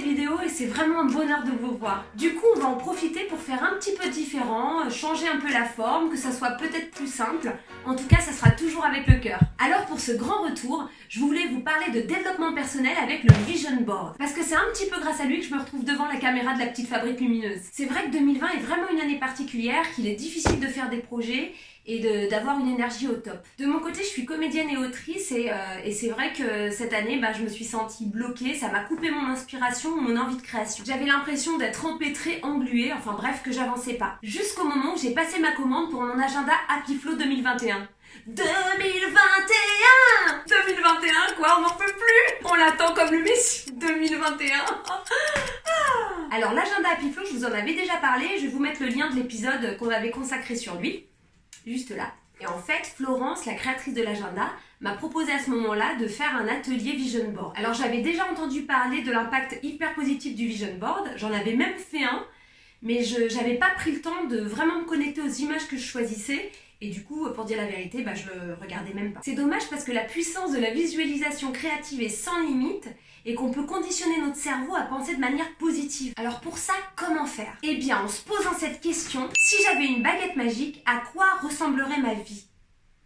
cette vidéo et c'est vraiment un bonheur de vous voir. Du coup, on va en profiter pour faire un petit peu différent, changer un peu la forme, que ça soit peut-être plus simple. En tout cas, ça sera toujours avec le cœur. Alors pour ce grand retour, je voulais vous parler de développement personnel avec le Vision Board. Parce que c'est un petit peu grâce à lui que je me retrouve devant la caméra de la petite fabrique lumineuse. C'est vrai que 2020 est vraiment une année particulière, qu'il est difficile de faire des projets et d'avoir une énergie au top. De mon côté, je suis comédienne et autrice et c'est vrai que cette année, je me suis sentie bloquée, ça m'a coupé mon inspiration, mon envie de création. J'avais l'impression d'être empêtrée, engluée, enfin bref, que j'avançais pas. Jusqu'au moment où j'ai passé ma commande pour mon agenda Happy Flow 2021. 2021 quoi, on n'en peut plus. On l'attend comme le Messie. 2021. Alors l'agenda Happy Flow, je vous en avais déjà parlé, je vais vous mettre le lien de l'épisode qu'on avait consacré sur lui. Juste là. Et en fait, Florence, la créatrice de l'agenda, m'a proposé à ce moment-là de faire un atelier Vision Board. Alors j'avais déjà entendu parler de l'impact hyper positif du Vision Board, j'en avais même fait un, mais j'avais pas pris le temps de vraiment me connecter aux images que je choisissais, et du coup, pour dire la vérité, je le regardais même pas. C'est dommage parce que la puissance de la visualisation créative est sans limite, et qu'on peut conditionner notre cerveau à penser de manière positive. Alors pour ça, comment faire? Eh bien, en se posant cette question, si j'avais une baguette magique, à quoi ressemblerait ma vie?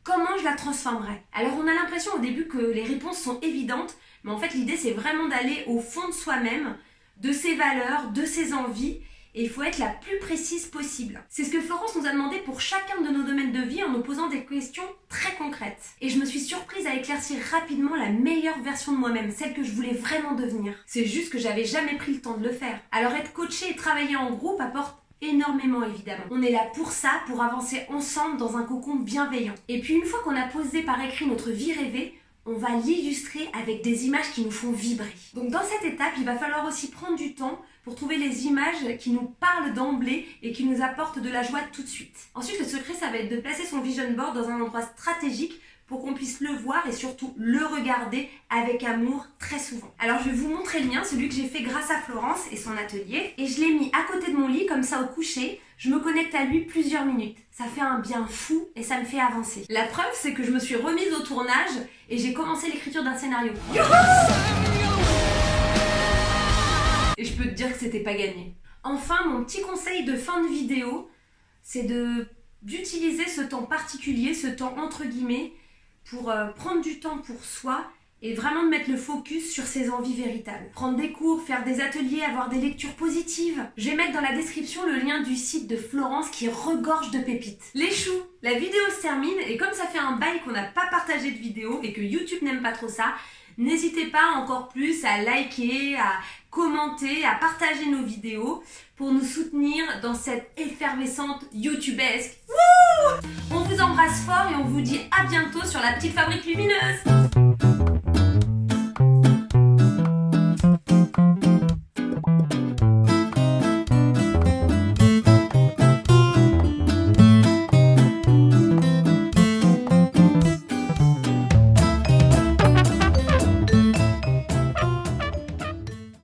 Comment je la transformerais? Alors on a l'impression au début que les réponses sont évidentes, mais en fait l'idée c'est vraiment d'aller au fond de soi-même, de ses valeurs, de ses envies, et il faut être la plus précise possible. C'est ce que Florence nous a demandé pour chacun de nos domaines de vie en nous posant des questions très concrètes. Et je me suis surprise à éclaircir rapidement la meilleure version de moi-même, celle que je voulais vraiment devenir. C'est juste que j'avais jamais pris le temps de le faire. Alors être coaché et travailler en groupe apporte énormément évidemment. On est là pour ça, pour avancer ensemble dans un cocon bienveillant. Et puis une fois qu'on a posé par écrit notre vie rêvée, on va l'illustrer avec des images qui nous font vibrer. Donc dans cette étape, il va falloir aussi prendre du temps pour trouver les images qui nous parlent d'emblée et qui nous apportent de la joie tout de suite. Ensuite, le secret, ça va être de placer son vision board dans un endroit stratégique pour qu'on puisse le voir et surtout le regarder avec amour très souvent. Alors je vais vous montrer le mien, celui que j'ai fait grâce à Florence et son atelier, et je l'ai mis à côté de mon lit, comme ça au coucher, je me connecte à lui plusieurs minutes. Ça fait un bien fou et ça me fait avancer. La preuve, c'est que je me suis remise au tournage et j'ai commencé l'écriture d'un scénario. Et je peux te dire que c'était pas gagné. Enfin, mon petit conseil de fin de vidéo, c'est d'utiliser ce temps particulier, ce temps entre guillemets, pour prendre du temps pour soi et vraiment de mettre le focus sur ses envies véritables. Prendre des cours, faire des ateliers, avoir des lectures positives. Je vais mettre dans la description le lien du site de Florence qui regorge de pépites. Les choux, la vidéo se termine et comme ça fait un bail qu'on n'a pas partagé de vidéo et que YouTube n'aime pas trop ça, n'hésitez pas encore plus à liker, à commenter, à partager nos vidéos pour nous soutenir dans cette effervescente YouTubesque. Wouh! On vous embrasse fort et on vous dit à bientôt sur la petite fabrique lumineuse.